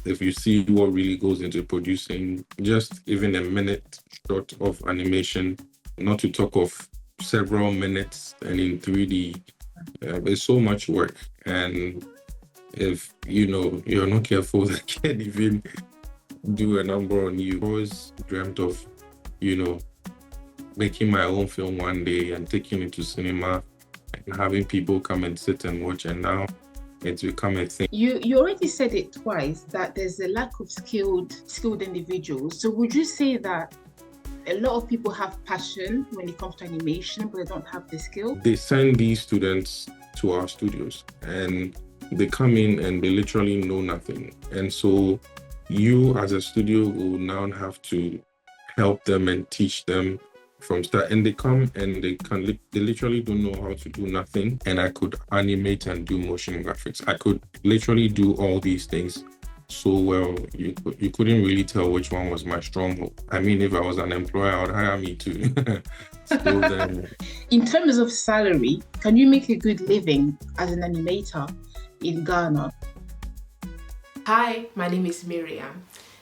if you see what really goes into producing just even a minute shot of animation, not to talk of several minutes and in 3D, it's so much work. And if you're not careful, that can even do a number on you. I always dreamt of, making my own film one day and taking it to cinema and having people come and sit and watch. And now it's become a thing. You already said it twice that there's a lack of skilled individuals. So would you say that a lot of people have passion when it comes to animation, but they don't have the skill? They send these students to our studios and they come in and they literally know nothing. And so you as a studio will now have to help them and teach them from start. And they come and they literally don't know how to do nothing. And I could animate and do motion graphics. I could literally do all these things so well, you couldn't really tell which one was my stronghold. I mean, if I was an employer, I would hire me too. So then, in terms of salary, can you make a good living as an animator in Ghana? Hi, my name is Myriam.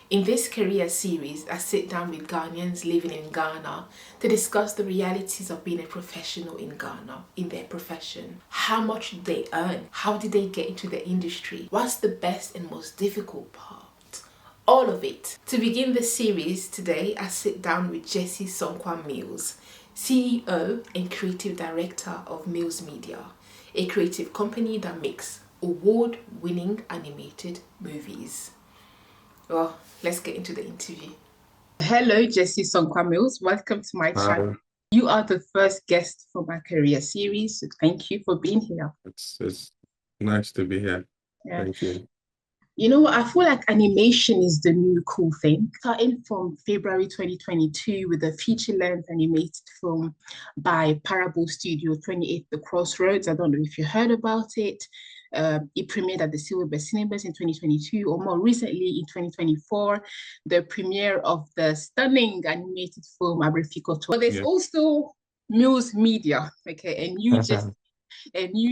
In this career series, I sit down with Ghanaians living in Ghana to discuss the realities of being a professional in Ghana, in their profession. How much do they earn? How did they get into the industry? What's the best and most difficult part? All of it. To begin the series today, I sit down with Jessie Sunkwa-Mills, CEO and Creative Director of Mills Media, a creative company that makes award-winning animated movies. Well, let's get into the interview. Hello, Jessie Sunkwa-Mills. Welcome to my channel. You are the first guest for my career series, so thank you for being here. It's nice to be here. Yeah. Thank you. I feel like animation is the new cool thing. Starting from February 2022 with a feature-length animated film by Parable Studio, 28 The Crossroads. I don't know if you heard about it. It premiered at the Silverbird Cinemas in 2022, or more recently in 2024, the premiere of the stunning animated film Appro. But there's also Mills Media, okay, and you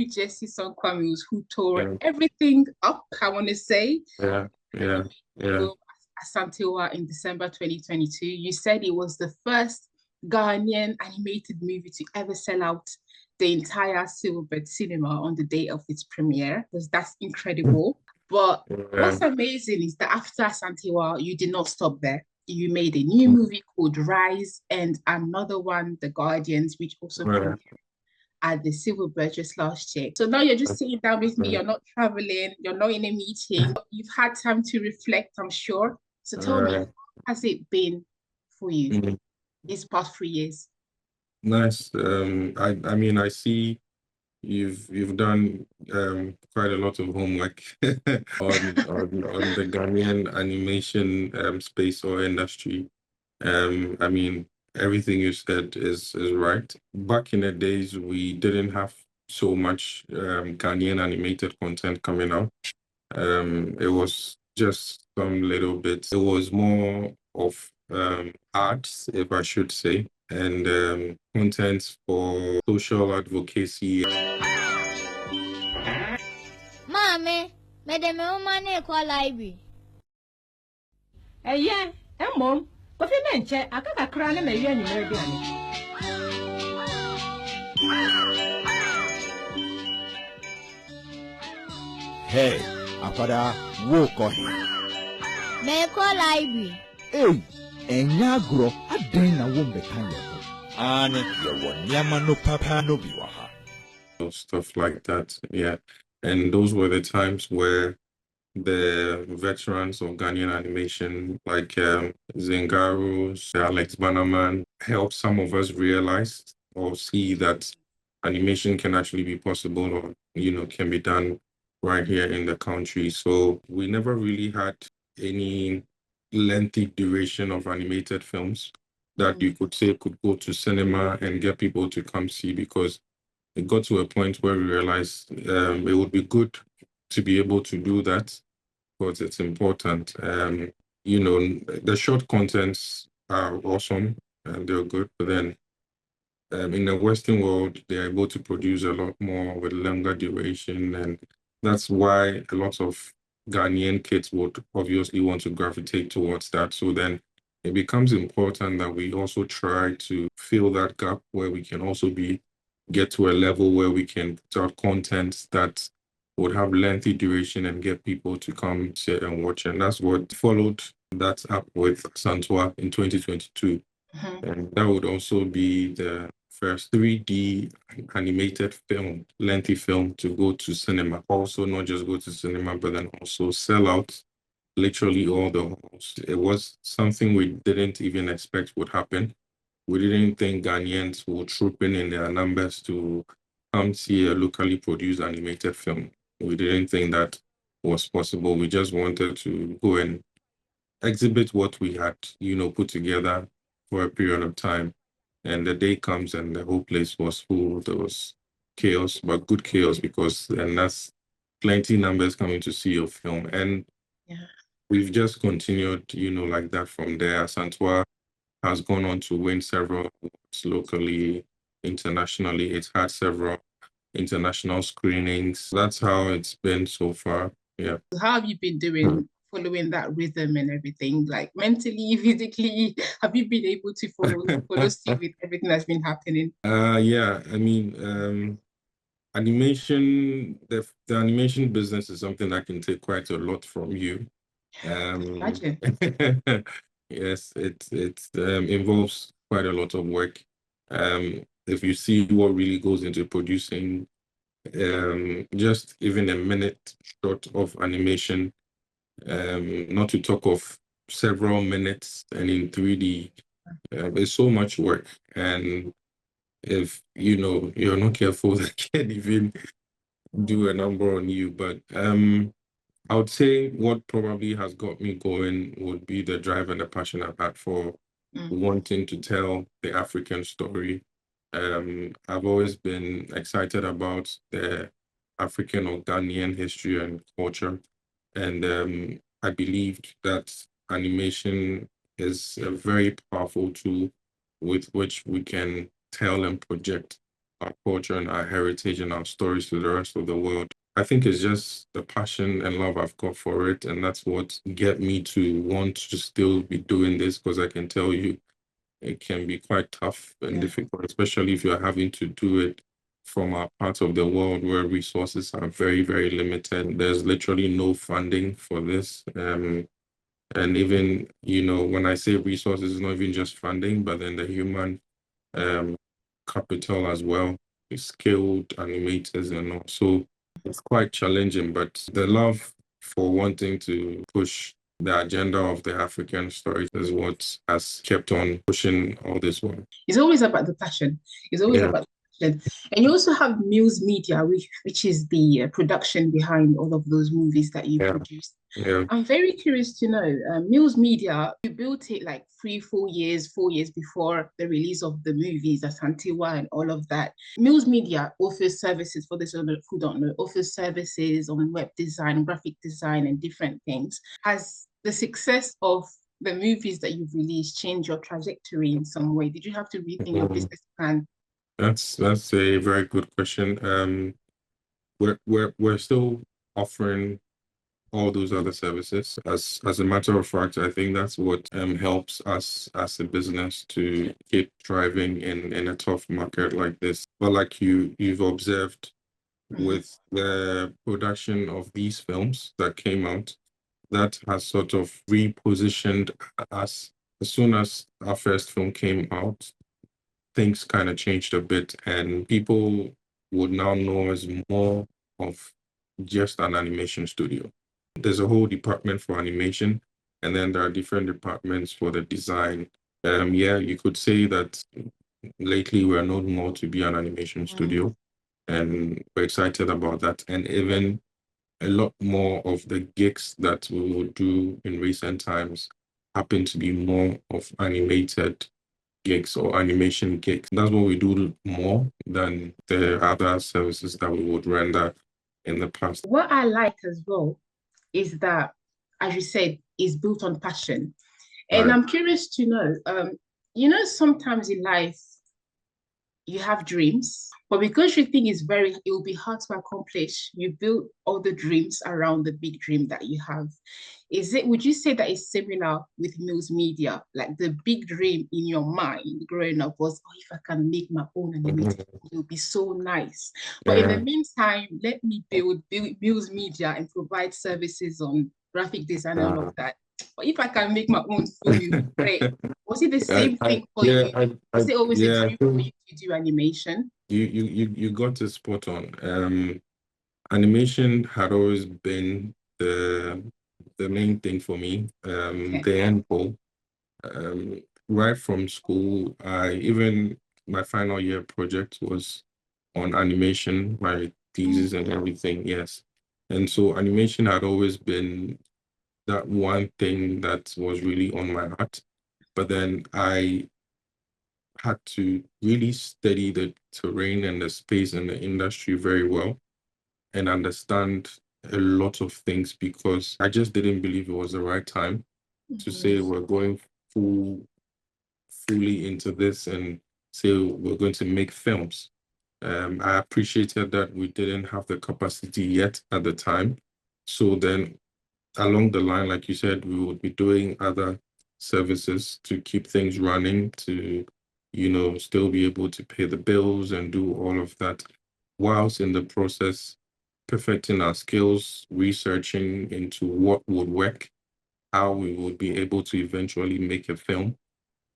Jessie Sunkwa-Mills, who tore everything up, I want to say. Asantewa in December 2022. You said it was the first Ghanaian animated movie to ever sell out the entire Silverbird cinema on the day of its premiere, because that's incredible. But what's amazing is that after Asantewa, you did not stop there. You made a new movie called Rise and another one, The Guardians, which also premiered at the Silverbird just last year. So now you're just sitting down with me, you're not traveling, you're not in a meeting, you've had time to reflect, I'm sure. So tell me, how has it been for you these past 3 years? Nice. I mean, I see you've done quite a lot of homework on the Ghanaian animation space or industry. I mean, everything you said is right. Back in the days, we didn't have so much Ghanaian animated content coming out. It was just some little bits. It was more of arts, if I should say, and contents for social advocacy. Mommy, madam, my call library. Yeah, Mom. But if you mention, I can't cry and maybe any more. Hey, Apada, walk on him. May call library. Hey, and Yagro, I didn't won't be kind of. And you want Yamano Papa no Biwaha. Stuff like that, yeah. And those were the times where the veterans of Ghanaian animation, like Zengaros, Alex Bannerman, helped some of us realize or see that animation can actually be possible, or can be done right here in the country. So we never really had any lengthy duration of animated films that you could say could go to cinema and get people to come see, because it got to a point where we realized it would be good to be able to do that, because it's important. The short contents are awesome and they're good, but then in the Western world, they're able to produce a lot more with longer duration, and that's why a lot of Ghanaian kids would obviously want to gravitate towards that. So then it becomes important that we also try to fill that gap where we can also get to a level where we can put out content that would have lengthy duration and get people to come sit and watch. And that's what followed that up with Santua in 2022. And that would also be the first 3D animated film, lengthy film to go to cinema. Also, not just go to cinema, but then also sell out literally all the halls. It was something we didn't even expect would happen. We didn't think Ghanaians would troop in their numbers to come see a locally produced animated film. We didn't think that was possible. We just wanted to go and exhibit what we had, put together for a period of time. And the day comes and the whole place was full. There was chaos, but good chaos, because then that's plenty numbers coming to see your film. And we've just continued, like that from there. Santua has gone on to win several awards locally, internationally. It's had several international screenings. That's how it's been so far. Yeah. How have you been doing following that rhythm and everything? Like mentally, physically, have you been able to follow suit with everything that's been happening? Yeah. I mean, animation, the animation business is something that can take quite a lot from you. Imagine. Yes, it involves quite a lot of work. If you see what really goes into producing just even a minute short of animation, not to talk of several minutes and in 3D, it's so much work. And if you're not careful, that can even do a number on you. But I would say what probably has got me going would be the drive and the passion I've had for wanting to tell the African story. I've always been excited about the African or Ghanaian history and culture. And I believed that animation is a very powerful tool with which we can tell and project our culture and our heritage and our stories to the rest of the world. I think it's just the passion and love I've got for it. And that's what get me to want to still be doing this, because I can tell you it can be quite tough and difficult, especially if you're having to do it from a part of the world where resources are very, very limited. There's literally no funding for this. And even, when I say resources, it's not even just funding, but then the human capital as well, skilled animators and all. So it's quite challenging, but the love for wanting to push the agenda of the African story is what has kept on pushing all this work. It's always about the passion. It's always about the passion. And you also have Mills Media, which is the production behind all of those movies that you produce. Yeah. I'm very curious to know, Mills Media, you built it like 4 years before the release of the movies, Asantewa and all of that. Mills Media offers services, for those who don't know, offers services on web design, graphic design, and different things. Has the success of the movies that you've released changed your trajectory in some way? Did you have to rethink your business plan? That's a very good question. We're still offering all those other services. As a matter of fact, I think that's what helps us as a business to keep thriving in a tough market like this. But like you've observed with the production of these films that came out, that has sort of repositioned us. As soon as our first film came out, things kind of changed a bit, and people would now know us more of just an animation studio. There's a whole department for animation, and then there are different departments for the design. You could say that lately we're known more to be an animation studio, and we're excited about that. And even a lot more of the gigs that we will do in recent times happen to be more of animated gigs or animation gigs. That's what we do more than the other services that we would render in the past. What I like as well is that, as you said, is built on passion. And I'm curious to know, sometimes in life, you have dreams, but because you think it will be hard to accomplish, you build all the dreams around the big dream that you have. Would you say that it's similar with Mills Media? Like the big dream in your mind growing up was, oh, if I can make my own animated, it will be so nice. But in the meantime, let me build Mills Media and provide services on graphic design and all of that. But if I can make my own film, it would be great. Was it the same thing for you? Was it always a dream for you to do animation? You got it spot on. Animation had always been the main thing for me. The end goal. Right from school, my final year project was on animation, my thesis and everything. Yes, and so animation had always been that one thing that was really on my heart. But then I had to really study the terrain and the space and the industry very well and understand a lot of things, because I just didn't believe it was the right time to say we're going fully into this and say we're going to make films. I appreciated that we didn't have the capacity yet at the time. So then along the line, like you said, we would be doing other services to keep things running, to, still be able to pay the bills and do all of that, whilst in the process perfecting our skills, researching into what would work, how we would be able to eventually make a film.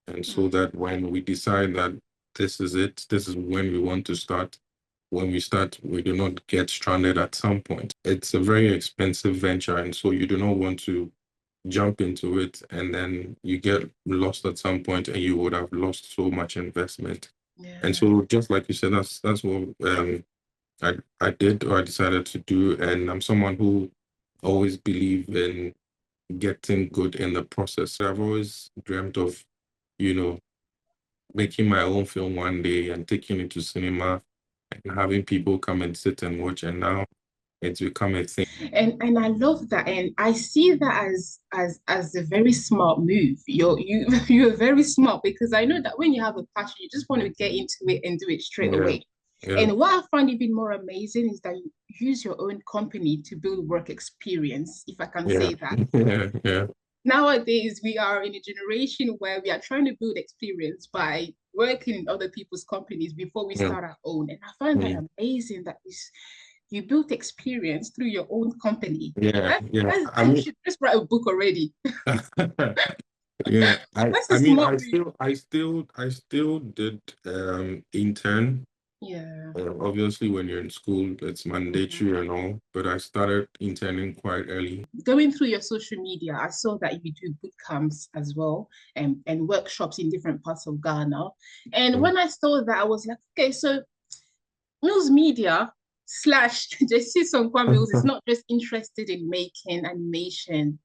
And so that when we decide that this is it, this is when we want to start, when we start, we do not get stranded at some point. It's a very expensive venture, and so you do not want to jump into it and then you get lost at some point and you would have lost so much investment. Yeah. And so just like you said, that's what I did, or I decided to do. And I'm someone who always believe in getting good in the process. So I've always dreamt of, making my own film one day and taking it to cinema and having people come and sit and watch. And now it's become a thing. And I love that, and I see that as a very smart move. You're very smart, because I know that when you have a passion, you just want to get into it and do it straight away. Yeah. And what I find even more amazing is that you use your own company to build work experience, if I can say that. Yeah. Nowadays, we are in a generation where we are trying to build experience by working in other people's companies before we start our own. And I find that amazing that you built experience through your own company. Yeah. I should just write a book already. Yeah. I still did intern. Yeah. Obviously, when you're in school, it's mandatory and all, but I started interning quite early. Going through your social media, I saw that you do boot camps as well, and workshops in different parts of Ghana. And when I saw that, I was like, okay, so Mills Media / JC Sunkwa-Mills is not just interested in making animation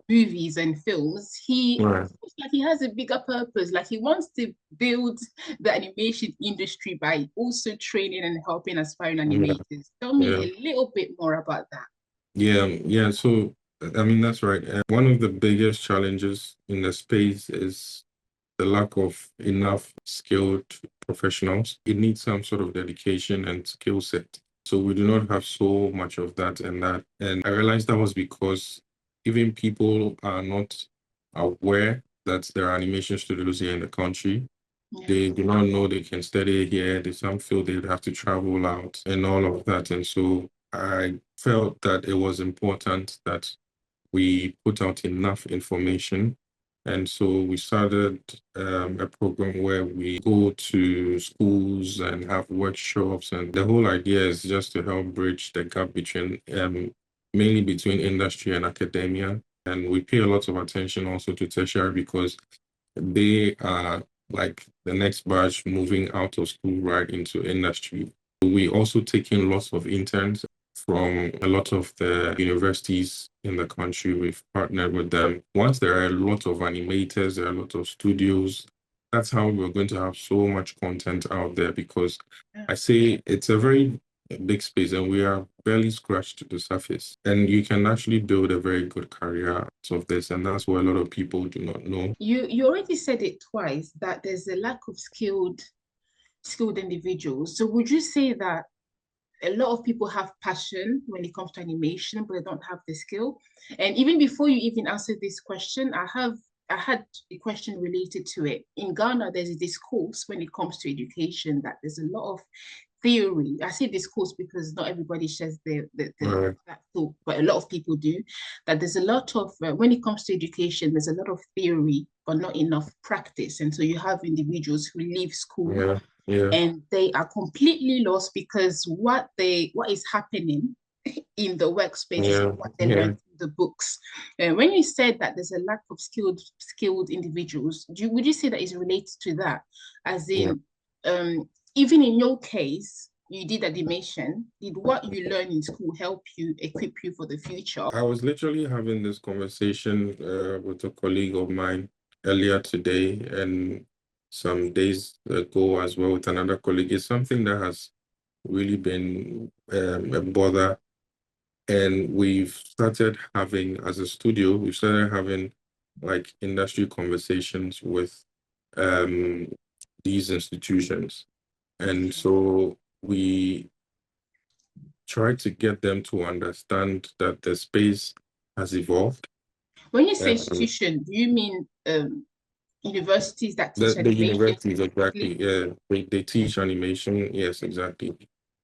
movies and films. He has a bigger purpose. Like, he wants to build the animation industry by also training and helping aspiring animators. Tell me a little bit more about that. Yeah. So, I mean, that's right. One of the biggest challenges in the space is the lack of enough skilled professionals. It needs some sort of dedication and skill set. So we do not have so much of that. And I realized that was because even people are not aware that there are animation studios here in the country. Yeah. They do not know they can study here. Some feel they'd have to travel out and all of that. And so I felt that it was important that we put out enough information. And so we started a program where we go to schools and have workshops. And the whole idea is just to help bridge the gap between mainly between industry and academia. And we pay a lot of attention also to tertiary, because they are like the next batch moving out of school right into industry. We also take in lots of interns from a lot of the universities in the country. We've partnered with them. Once there are a lot of animators, there are a lot of studios, that's how we're going to have so much content out there, because I say it's a very big space and we are barely scratched the surface, and you can actually build a very good career out of this, and that's what a lot of people do not know. You already said it twice, that there's a lack of skilled skilled individuals. So would you say that a lot of people have passion when it comes to animation, but they don't have the skill? And even before you even answer this question, I had a question related to it. In Ghana, there's a discourse when it comes to education that there's a lot of theory. I say discourse because not everybody shares Right. that thought, but a lot of people do. That there's a lot of when it comes to education, there's a lot of theory, but not enough practice. And so you have individuals who leave school Yeah. Yeah. and they are completely lost because what is happening in the workspace is Yeah. not what they Yeah. learned in the books. When you said that there's a lack of skilled individuals, would you say that is related to that? As Yeah. in, even in your case, you did animation. Did what you learned in school help you, equip you for the future? I was literally having this conversation with a colleague of mine earlier today and some days ago as well with another colleague. It's something that has really been a bother. And we've started having, as a studio, we've started having like industry conversations with these institutions. And so we try to get them to understand that the space has evolved. When you say Um, institution, do you mean universities that teach the animation universities, specifically? exactly. Yeah, they teach animation. Yes, exactly.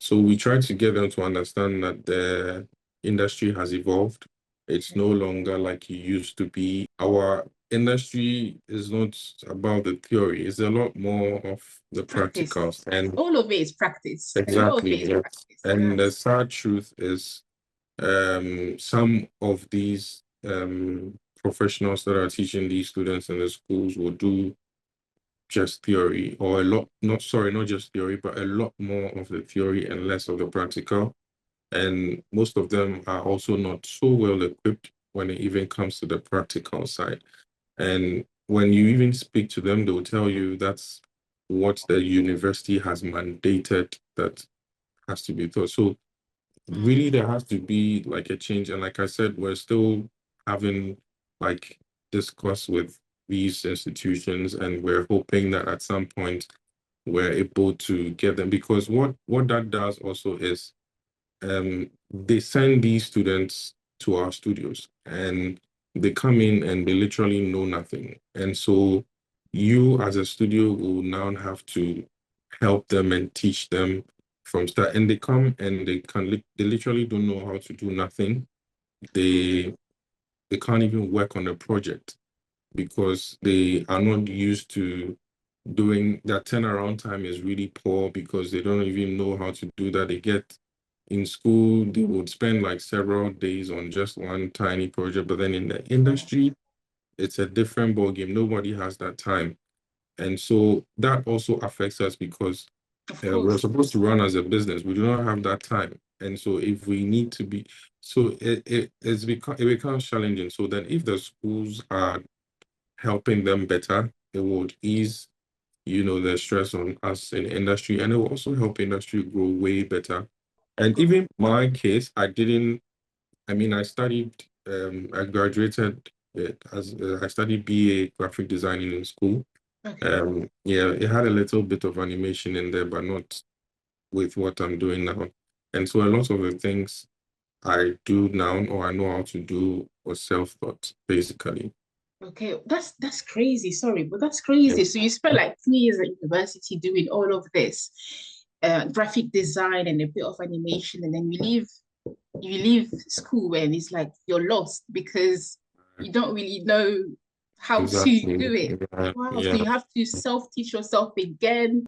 So we try to get them to understand that the industry has evolved. It's no longer like it used to be. Our industry is not about the theory. It's a lot more of the Practice. practicals. And All of it is practice. A lot of it exactly, is yes. practice. And the Yes. sad truth is some of these professionals that are teaching these students in the schools will do just theory, or a lot, not just theory, but a lot more of the theory and less of the practical. And most of them are also not so well equipped when it even comes to the practical side. And when you even speak to them, they'll tell you that's what the university has mandated that has to be taught. So really there has to be like a change. And like I said, we're still having like discourse with these institutions, and we're hoping that at some point we're able to get them, because what that does also is they send these students to our studios and they come in and they literally know nothing. And so you as a studio will now have to help them and teach them from start. And they come and they literally don't know how to do nothing. They can't even work on a project because they are not used to doing that. Turnaround time is really poor because they don't even know how to do that. They get in school, they would spend like several days on just one tiny project, but then in the industry, it's a different ballgame. Nobody has that time. And so that also affects us because Of we're course. supposed to run as a business. We do not have that time. And so if we need to be, so it becomes challenging. So then if the schools are helping them better, it would ease, the stress on us in the industry, and it will also help industry grow way better. And even my case, I studied, I graduated I studied BA graphic designing in school. Okay. Yeah, it had a little bit of animation in there, but not with what I'm doing now. And so a lot of the things I do now, or I know how to do, was self-taught, basically. Okay, that's crazy. Sorry, but that's Yeah. crazy. So you spent like 3 years at university doing all of this, graphic design and a bit of animation, and then you leave school and it's like you're lost because you don't really know how to Exactly. do it. Yeah. Wow, so Yeah. you have to self-teach yourself again.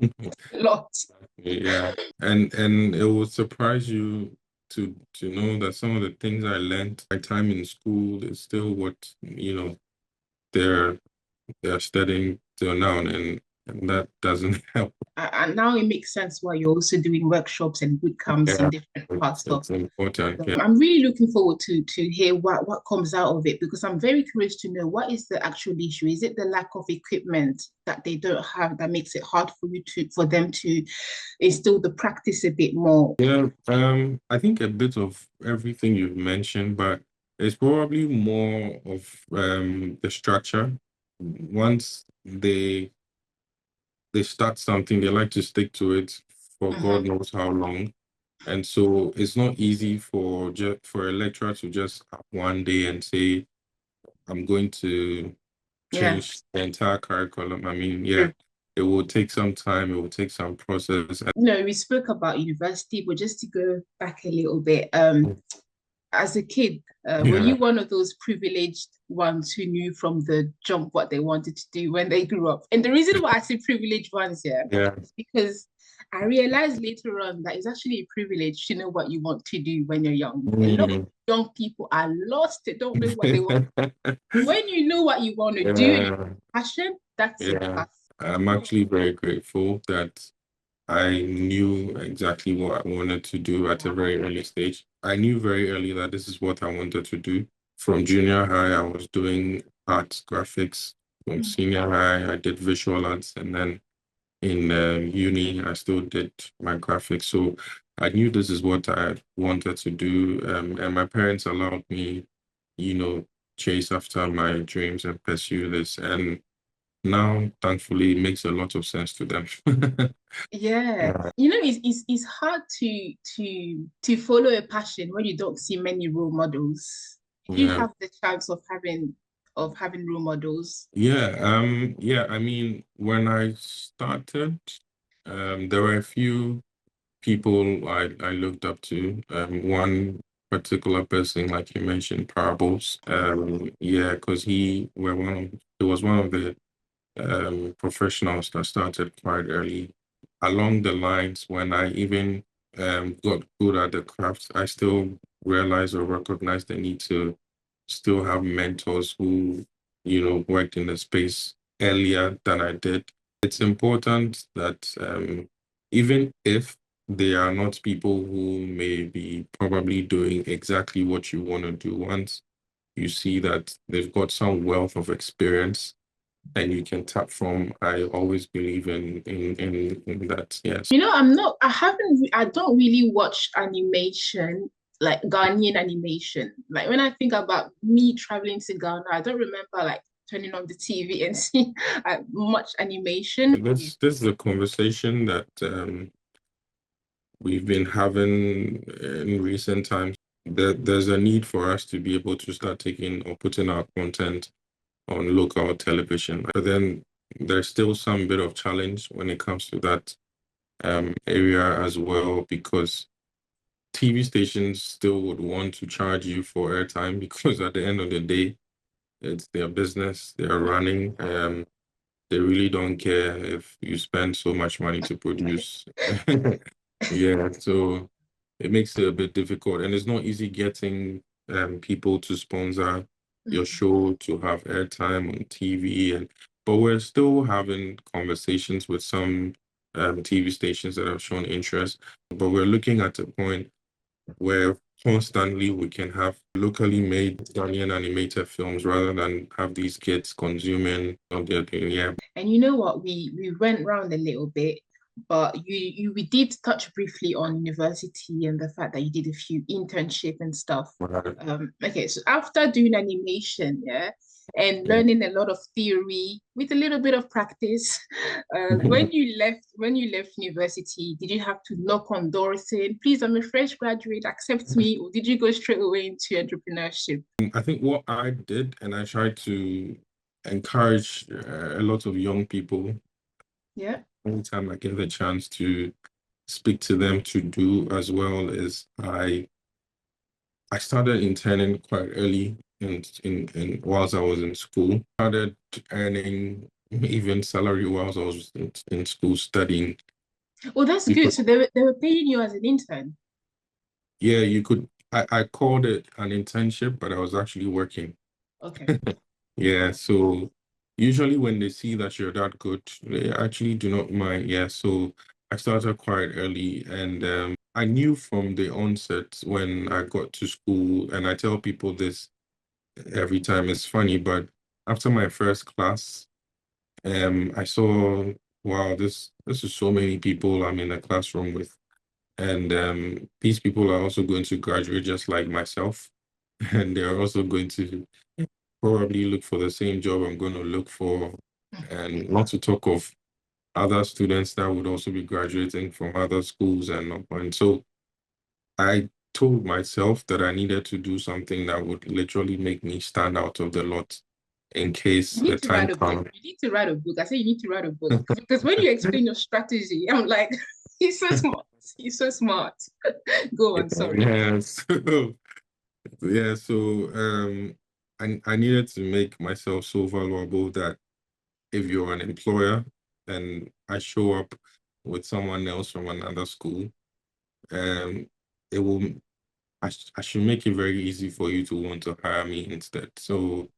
A lot. Yeah, and it will surprise you to know that some of the things I learned my time in school is still what they're they're studying till now, and that doesn't help. And now it makes sense why you're also doing workshops and boot camps in Yeah, different parts of. it's important. Yeah. I'm really looking forward to hear what comes out of it, because I'm very curious to know what is the actual issue. Is it the lack of equipment that they don't have that makes it hard for them to instill the practice a bit more? Yeah, I think a bit of everything you've mentioned, but it's probably more of the structure. Once they they start something, they like to stick to it for God Mhm. knows how long. And so it's not easy for a lecturer to just up one day and say, I'm going to Yeah. change the entire curriculum. I mean, True. yeah, it will take some time, it will take some process. No, we spoke about university, but just to go back a little bit, as a kid, were Yeah. you one of those privileged ones who knew from the jump what they wanted to do when they grew up? And the reason why I say privileged ones here Yeah. is because I realized later on that it's actually a privilege to know what you want to do when you're young. A lot of young people are lost, they don't know what they want. When you know what you want to do and Yeah. passion, that's a Yeah. plus. I'm actually very grateful that I knew exactly what I wanted to do at a very early stage. I knew very early that this is what I wanted to do. From junior high, I was doing arts, graphics. From senior high, I did visual arts. And then in uni, I still did my graphics. So I knew this is what I wanted to do. And my parents allowed me, chase after my dreams and pursue this. And now, thankfully, it makes a lot of sense to them. Yeah, it's hard to follow a passion when you don't see many role models. Did you Yeah. have the chance of having role models? Yeah, I mean, when I started, there were a few people I looked up to. One particular person, like you mentioned, Parables. Yeah, because he was one of the professionals that started quite early. Along the lines, when I even got good at the craft, I still realized or recognized the need to still have mentors who, worked in the space earlier than I did. It's important that even if they are not people who may be probably doing exactly what you want to do, once you see that they've got some wealth of experience and you can tap from. I always believe in that. Yes. I don't really watch animation, like Ghanaian animation. Like when I think about me traveling to Ghana, I don't remember like turning on the TV and seeing much animation. This is a conversation that we've been having in recent times. There's a need for us to be able to start taking or putting our content on local television. But then there's still some bit of challenge when it comes to that area as well, because TV stations still would want to charge you for airtime because at the end of the day, it's their business, they're running. They really don't care if you spend so much money to produce. Yeah, so it makes it a bit difficult, and it's not easy getting people to sponsor your show, to have airtime on TV, but we're still having conversations with some TV stations that have shown interest. But we're looking at a point where constantly we can have locally made Ghanaian animated films rather than have these kids consuming what they're doing. Yeah. And you know what? We went round a little bit, but we did touch briefly on university and the fact that you did a few internship and stuff. Right. Okay, so after doing animation, yeah, and learning a lot of theory with a little bit of practice, when you left university, did you have to knock on doors saying, "Please, I'm a fresh graduate, accept me," or did you go straight away into entrepreneurship? I think what I did, and I tried to encourage a lot of young people Yeah. anytime I get the chance to speak to them to do as well, is I started interning quite early in whilst I was in school. Started earning even salary whilst I was in school studying. Well, that's good. So they were paying you as an intern. Yeah, you could. I called it an internship, but I was actually working. Okay. Yeah, so usually when they see that you're that good, they actually do not mind. Yeah, so I started quite early, and I knew from the onset when I got to school, and I tell people this every time. It's funny, but after my first class, I saw, wow, this is so many people I'm in a classroom with, and these people are also going to graduate just like myself, and they're also going to probably look for the same job I'm going to look for, and not to talk of other students that would also be graduating from other schools and so I told myself that I needed to do something that would literally make me stand out of the lot in case You the need to time write a book. comes. You need to write a book. I say you need to write a book because when you explain your strategy, I'm like, he's so smart. He's so smart. Go on, sorry. Yes. Yeah, so I needed to make myself so valuable that if you're an employer and I show up with someone else from another school, um, it will I should make it very easy for you to want to hire me instead. So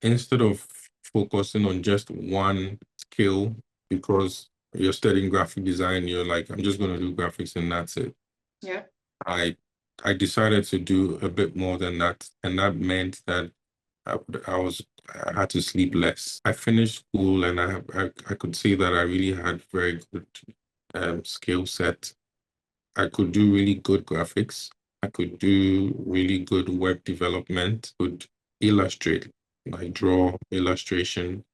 instead of focusing on just one skill, because you're studying graphic design, you're like, I'm just going to do graphics and that's it. Yeah. I I decided to do a bit more than that, and that meant that I, would- I was I had to sleep less. I finished school, and I could see that I really had very good skill set. I could do really good graphics. I could do really good web development. Could illustrate, like draw illustration,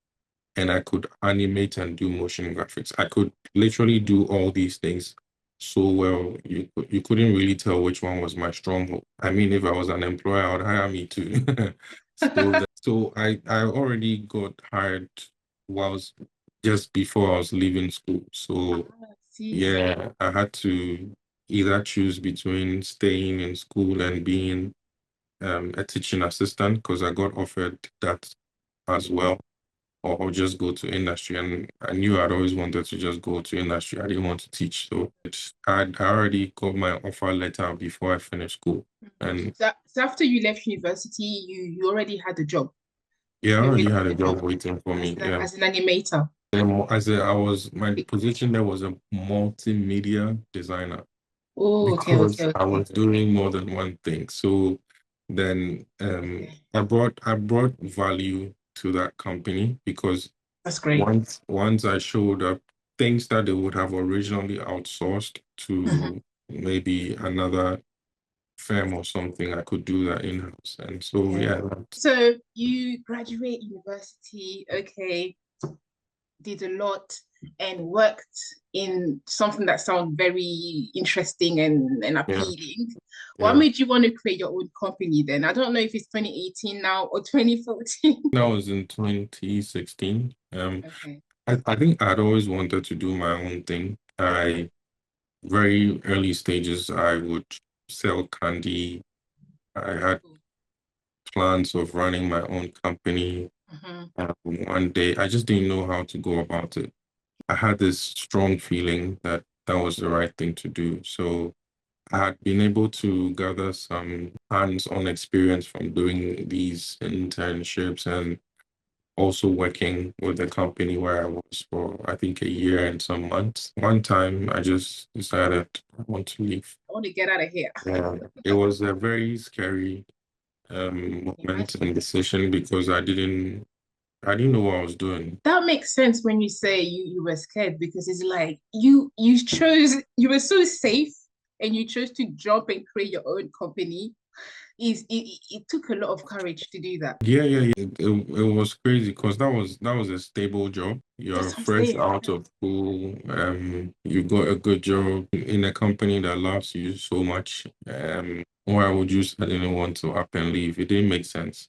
and I could animate and do motion graphics. I could literally do all these things so well. You couldn't really tell which one was my stronghold. I mean, if I was an employer, I would hire me too. So I already got hired whilst just before I was leaving school. So See, yeah, I had to either choose between staying in school and being a teaching assistant because I got offered that as well, or just go to industry. And I knew I'd always wanted to just go to industry. I didn't want to teach. So I already got my offer letter before I finished school. And so after you left university, you already had a job. yeah, I You already already had had a a job job waiting for me. Yeah. as an animator. My position there was a multimedia designer Oh, because I okay. was doing more than one thing. So then Okay. I brought value to that company because That's great. once I showed up, things that they would have originally outsourced to maybe another firm or something, I could do that in-house. And so Okay. yeah, So you graduate university, okay, did a lot and worked in something that sounds very interesting and appealing. What yeah. made you want to create your own company then? I don't know if it's 2018 now or 2014. That was in 2016. Okay. I think I'd always wanted to do my own thing. Very early stages, I would sell candy. I had plans of running my own company. One day, I just didn't know how to go about it. I had this strong feeling that that was the right thing to do. So I had been able to gather some hands-on experience from doing these internships and also working with the company where I was for, I think, a year and some months. One time, I just decided I want to leave. I want to get out of here. Yeah, it was a very scary moment and decision because I didn't know what I was doing. That makes sense when you say you were scared because it's like you were so safe and you chose to jump and create your own company. It took a lot of courage to do that. Yeah. It was crazy because that was a stable job. You're That's what I'm fresh saying. out of school. You got a good job in a company that loves you so much. Why would you suddenly want to up and leave? It didn't make sense.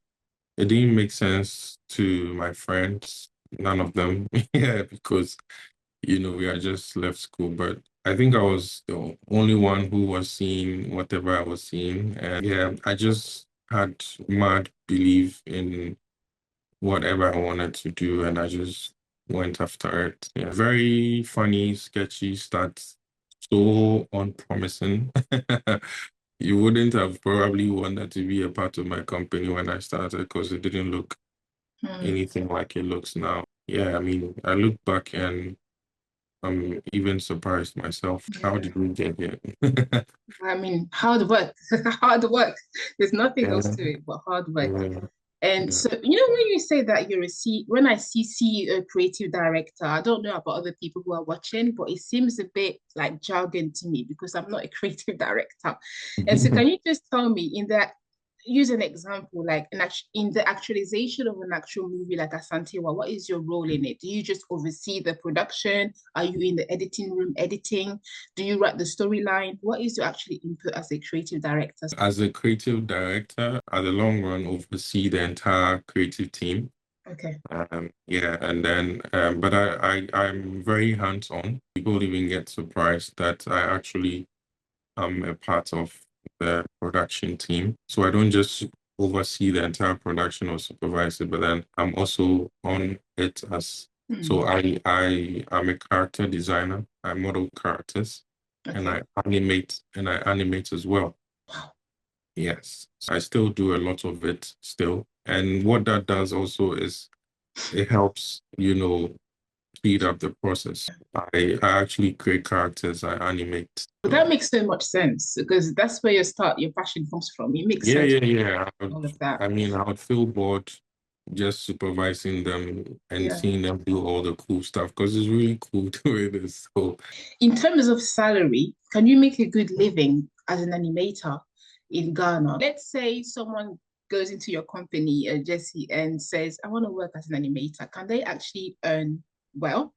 It didn't make sense to my friends, none of them. Yeah, because we had just left school, but I think I was the only one who was seeing whatever I was seeing. And yeah, I just had mad belief in whatever I wanted to do, and I just went after it. Yeah. Very funny, sketchy start, so unpromising. You wouldn't have probably wanted to be a part of my company when I started because it didn't look anything like it looks now. Yeah, I mean, I look back and I'm even surprised myself. How did we get here? I mean, hard work, hard work. There's nothing else Yeah, to it but hard work. yeah, And yeah. so, when you say that you're when I see CEO, creative director, I don't know about other people who are watching, but it seems a bit like jargon to me because I'm not a creative director. And so, can you just tell me in that use an example, like in the actualization of an actual movie like Asantewa, what is your role in it? Do you just oversee the production? Are you in the editing room editing? Do you write the storyline? What is your actually input as a creative director? As a creative director, at the long run, oversee the entire creative team. Okay. Yeah, and then, but I'm very hands-on. People even get surprised that I actually am a part of the production team. So I don't just oversee the entire production or supervise it, but then I'm also on it as, so I am a character designer. I model characters and I animate as well. Wow. Yes, I still do a lot of it still. And what that does also is it helps, speed up the process. I actually create characters, I animate. But that makes so much sense because that's where your passion comes from. It makes sense. Yeah. All of that. I mean, I would feel bored just supervising them and seeing them do all the cool stuff because it's really cool doing this. So, in terms of salary, can you make a good living as an animator in Ghana? Let's say someone goes into your company, Jesse, and says, I want to work as an animator. Can they actually earn well?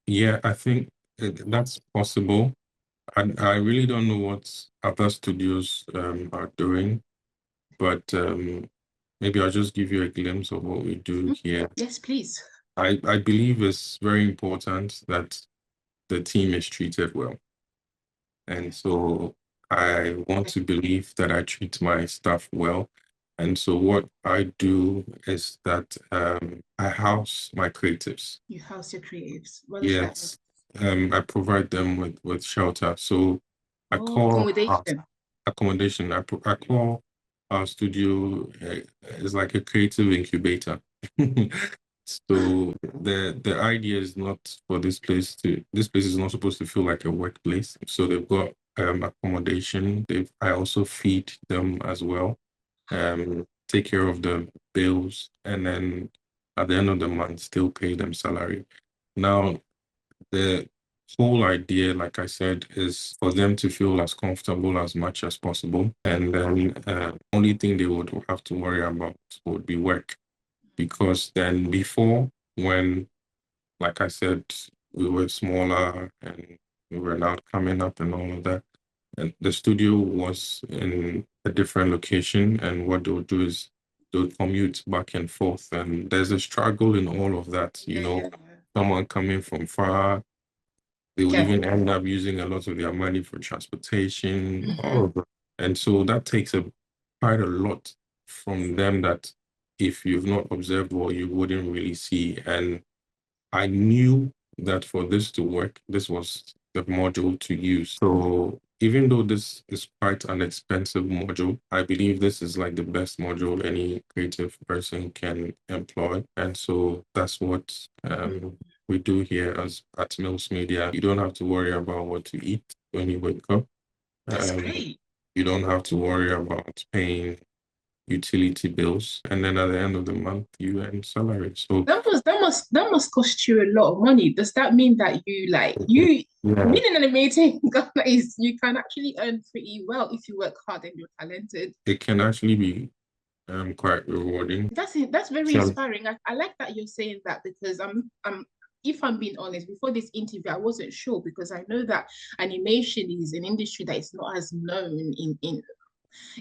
Yeah, I think that's possible. I really don't know what other studios are doing, but maybe I'll just give you a glimpse of what we do here. Yes, please. I believe it's very important that the team is treated well. And so I want to believe that I treat my staff well. And so what I do is that I house my creatives. You house your creatives. What Yes. I provide them with shelter. So I call accommodation. I call our studio is like a creative incubator. So the idea is not for this place is not supposed to feel like a workplace. So they've got accommodation. I also feed them as well, take care of the bills, and then at the end of the month still pay them salary. Now the whole idea, like I said, is for them to feel as comfortable as much as possible. And then only thing they would have to worry about would be work. Because then before, when, like I said, we were smaller and we were now coming up and all of that, and the studio was in a different location, and what they would do is they would commute back and forth. And there's a struggle in all of that, someone coming from far, they would even end up using a lot of their money for transportation, all of that. And so that takes quite a lot from them that if you've not observed well, you wouldn't really see. And I knew that for this to work, this was the module to use. So even though this is quite an expensive module, I believe this is like the best module any creative person can employ. And so that's what we do here at Mills Media. You don't have to worry about what to eat when you wake up. That's great. You don't have to worry about paying utility bills, and then at the end of the month you earn salary. So that must cost you a lot of money. Does that mean that being an animator in Ghana is you can actually earn pretty well if you work hard and you're talented? It can actually be quite rewarding. That's very inspiring. I like that you're saying that because if I'm being honest, before this interview, I wasn't sure because I know that animation is an industry that is not as known in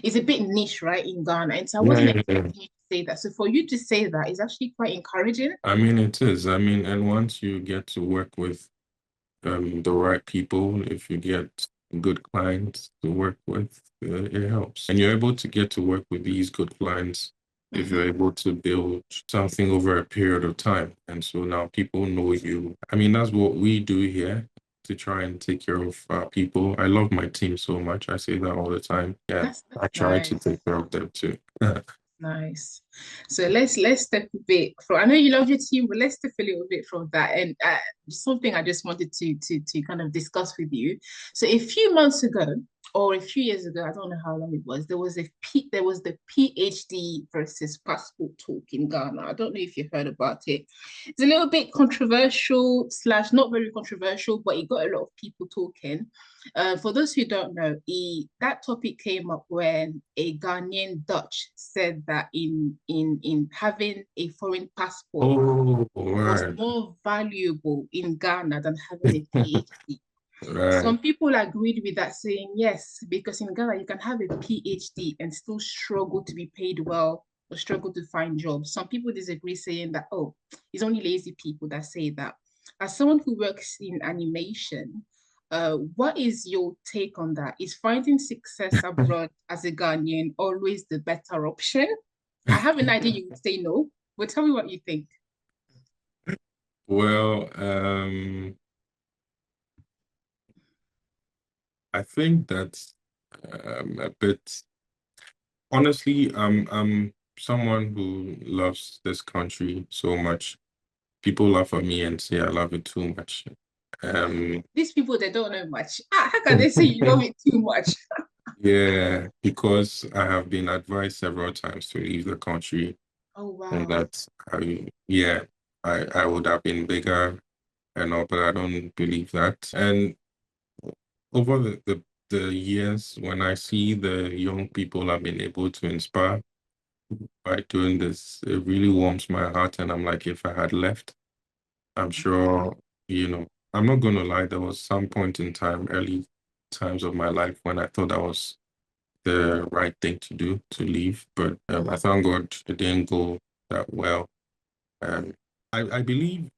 it's a bit niche, right, in Ghana. And so I wasn't expecting you to say that. So for you to say that is actually quite encouraging. I mean, it is. I mean, and once you get to work with the right people, if you get good clients to work with, it helps. And you're able to get to work with these good clients if you're able to build something over a period of time. And so now people know you. I mean, that's what we do here, to try and take care of people. I love my team so much. I say that all the time. Yeah, I try to take care of them too. Nice. So let's step a bit from. I know you love your team, but let's step a little bit from that. And something I just wanted to kind of discuss with you. So a few months ago, or a few years ago, I don't know how long it was. There was the PhD versus passport talk in Ghana. I don't know if you've heard about it. It's a little bit controversial slash not very controversial, but it got a lot of people talking. For those who don't know, that topic came up when a Ghanaian Dutch said that in having a foreign passport was right, more valuable in Ghana than having a PhD. right. Some people agreed with that, saying yes, because in Ghana you can have a PhD and still struggle to be paid well or struggle to find jobs. Some people disagree, saying that, oh, it's only lazy people that say that. As someone who works in animation, what is your take on that? Is finding success abroad as a Ghanaian always the better option? I have an idea you would say no, but tell me what you think. Well, I think that's a bit. Honestly, I'm someone who loves this country so much. People laugh at me and say I love it too much. These people, they don't know much. How can they say you love it too much? Yeah, because I have been advised several times to leave the country, Oh, and wow. that I would have been bigger and all, but I don't believe that. And over the years, when I see the young people I've been able to inspire by doing this, it really warms my heart. And I'm like, if I had left, I'm sure, I'm not going to lie, there was some point in time, early times of my life, when I thought that was the right thing to do, to leave. But I thank God it didn't go that well. Um, I believe,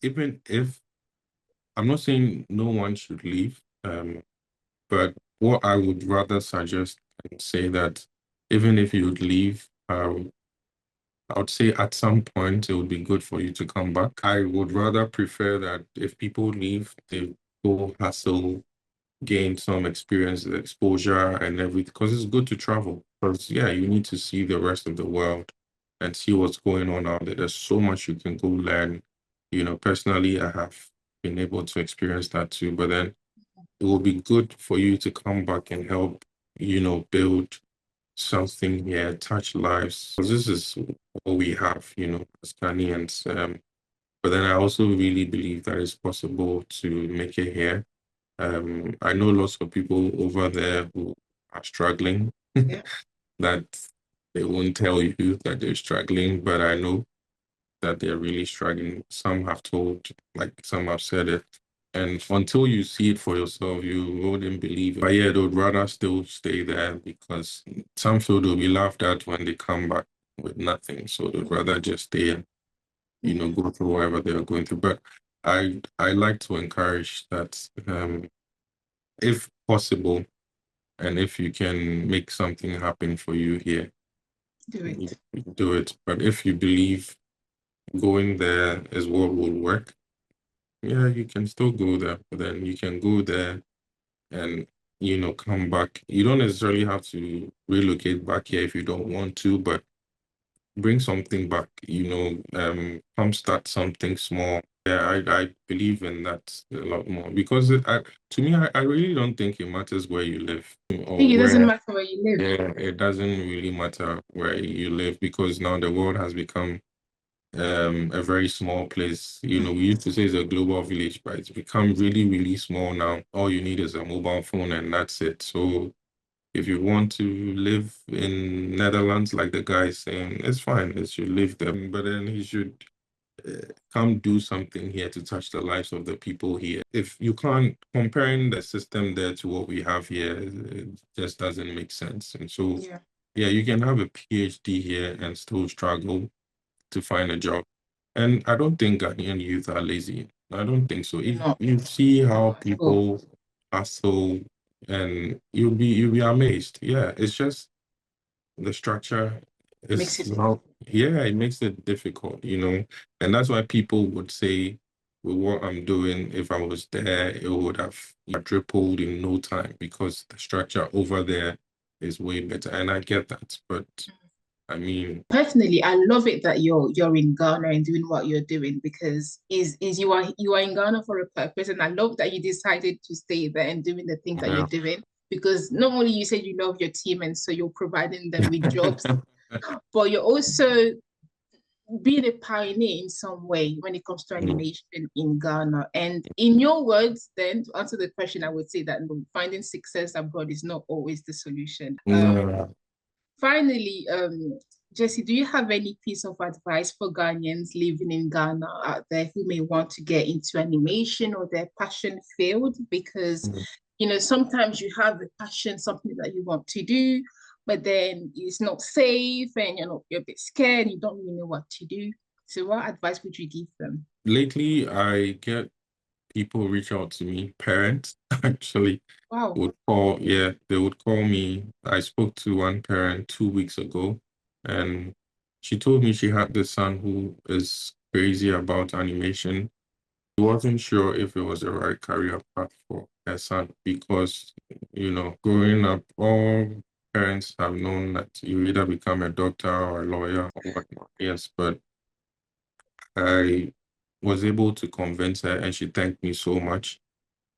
even if I'm not saying no one should leave, but what I would rather suggest and say that even if you would leave, I would say at some point it would be good for you to come back. I would rather prefer that if people leave, they go hustle, gain some experience, exposure, and everything. Because it's good to travel. Because yeah, you need to see the rest of the world and see what's going on out there. There's so much you can go learn. Personally, I have been able to experience that too. But then it will be good for you to come back and help, build something here, touch lives. 'Cause this is what we have, as Ghanaians. But then I also really believe that it's possible to make it here. I know lots of people over there who are struggling Yeah. that they won't tell you that they're struggling, but I know that they're really struggling. Some have told, like some have said it. And until you see it for yourself, you wouldn't believe it. But yeah, they would rather still stay there because some feel they'll be laughed at when they come back with nothing. So they'd rather just stay and, go through whatever they're going through. But I like to encourage that if possible, and if you can make something happen for you here, Do it. do it. But if you believe going there is what will work, yeah, you can still go there. But then you can go there and come back. You don't necessarily have to relocate back here if you don't want to, but bring something back. Come start something small. Yeah, I believe in that a lot more because to me, I really don't think it matters where you live I or think it doesn't where. matter where you live. Yeah, it doesn't really matter where you live because now the world has become a very small place. We used to say it's a global village, but it's become really, really small now. All you need is a mobile phone and that's it. So if you want to live in Netherlands, like the guy is saying, it's fine. It should live there, but then he should come do something here to touch the lives of the people here. If you can't, comparing the system there to what we have here, it just doesn't make sense. And so, Yeah. yeah, you can have a PhD here and still struggle to find a job. And I don't think Ghanaian youth are lazy. I don't think so. If Not, you see how not at all. people hustle, and you'll be amazed. Yeah, it's just the structure Makes is it not. Yeah, it makes it difficult, and that's why people would say, with what I'm doing, if I was there, it would have tripled in no time because the structure over there is way better, and I get that, but I mean, personally, I love it that you're in Ghana and doing what you're doing, because is you are in Ghana for a purpose, and I love that you decided to stay there and doing the things that yeah. you're doing, because not only you said you love your team and so you're providing them with jobs, but you're also being a pioneer in some way when it comes to animation in Ghana. And in your words, then, to answer the question, I would say that finding success abroad is not always the solution. Finally, Jesse, do you have any piece of advice for Ghanaians living in Ghana out there who may want to get into animation or their passion field? Because, sometimes you have a passion, something that you want to do, but then it's not safe and you're a bit scared, you don't really know what to do. So what advice would you give them? Lately, I get people reach out to me, parents actually. Wow. They would call me. I spoke to one parent 2 weeks ago, and she told me she had this son who is crazy about animation. She wasn't sure if it was the right career path for her son because, growing up, all parents have known that you either become a doctor or a lawyer or whatnot. Yes, but I was able to convince her, and she thanked me so much.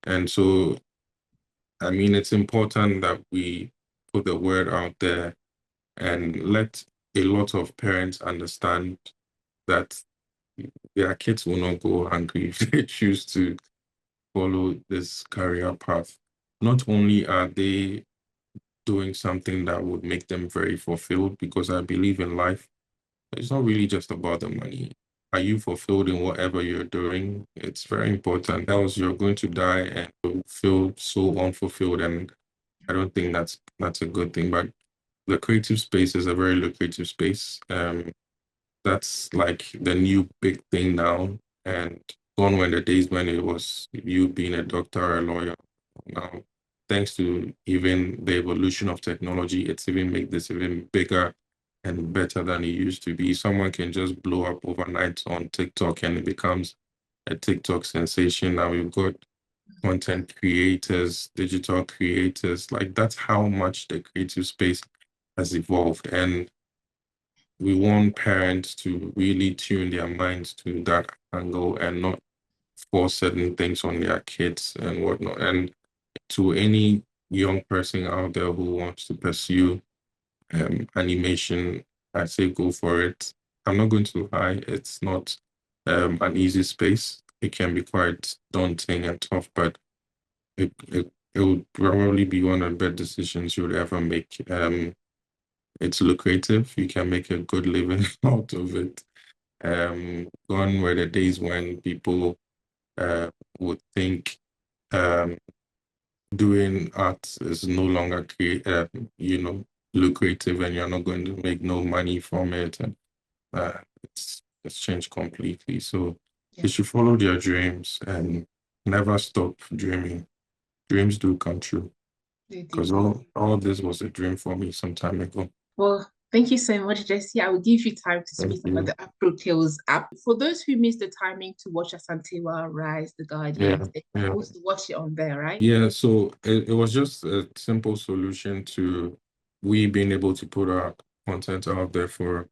And so, I mean, it's important that we put the word out there and let a lot of parents understand that their kids will not go hungry if they choose to follow this career path. Not only are they doing something that would make them very fulfilled, because I believe in life, it's not really just about the money. Are you fulfilled in whatever you're doing? It's very important. Else you're going to die and you'll feel so unfulfilled. And I don't think that's a good thing. But the creative space is a very lucrative space. That's like the new big thing now. And gone were the days when it was you being a doctor or a lawyer. Now, thanks to even the evolution of technology, it's even made this even bigger and better than it used to be. Someone can just blow up overnight on TikTok and it becomes a TikTok sensation. Now we've got content creators, digital creators. Like, that's how much the creative space has evolved. And we want parents to really tune their minds to that angle and not force certain things on their kids and whatnot. And to any young person out there who wants to pursue animation, I say go for it. I'm not going to lie, it's not an easy space. It can be quite daunting and tough, but it would probably be one of the best decisions you would ever make. It's lucrative. You can make a good living out of it. Gone were the days when people would think doing art is no longer lucrative and you're not going to make no money from it. And it's changed completely. So you should follow their dreams and never stop dreaming. Dreams do come true. Because all this was a dream for me some time ago. Well, thank you so much, Jesse. I will give you time to speak about the Appro Tales app. For those who missed the timing to watch Asantewa, Rise, The Guardians, they can also watch it on there, right? Yeah, so it was just a simple solution to we being able to put our content out there for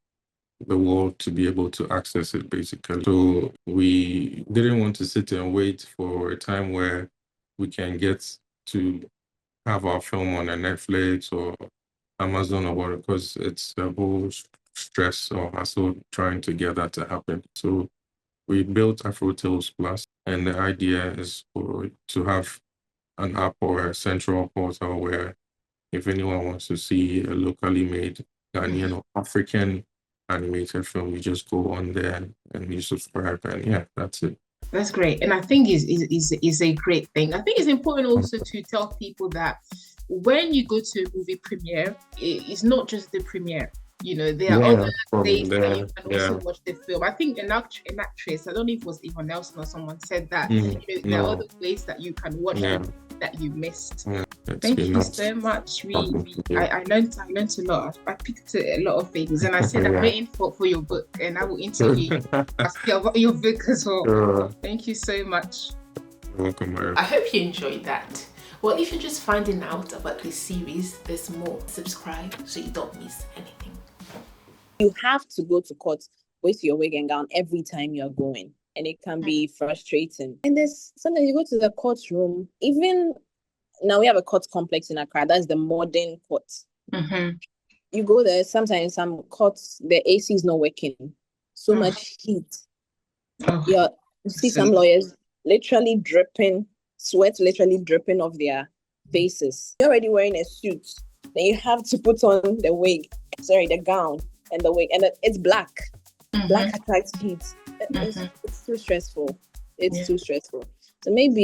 the world to be able to access it, basically. So we didn't want to sit and wait for a time where we can get to have our film on a Netflix or Amazon or whatever, because it's a whole stress or hassle trying to get that to happen. So we built Afro Tales Plus, and the idea is to have an app or a central portal where if anyone wants to see a locally made Ghanaian or African animated film, you just go on there and you subscribe, and that's it. That's great. And I think is a great thing. I think it's important also to tell people that when you go to a movie premiere, it's not just the premiere. There are other days that you can also watch the film. I think an actress, I don't know if it was Yvonne Nelson or someone said that, there are other ways that you can watch it that you missed. Thank you so much. I learned a lot. I picked a lot of things, and I said I'm waiting for your book, and I will interview you, ask you about your book as well. Thank you so much. You're welcome, Myriam. I hope you enjoyed that. Well, if you're just finding out about this series, there's more. Subscribe so you don't miss anything. You have to go to court with your wig and gown every time you're going. And it can be frustrating. And there's sometimes you go to the courtroom, even now we have a court complex in Accra. That's the modern court. You go there, sometimes some courts, the AC is not working. So much heat. You see some lawyers literally dripping, sweat literally dripping off their faces. You're already wearing a suit. Then you have to put on the gown and the wig. And it's black. Black attracts heat. It's too stressful. It's too stressful. So maybe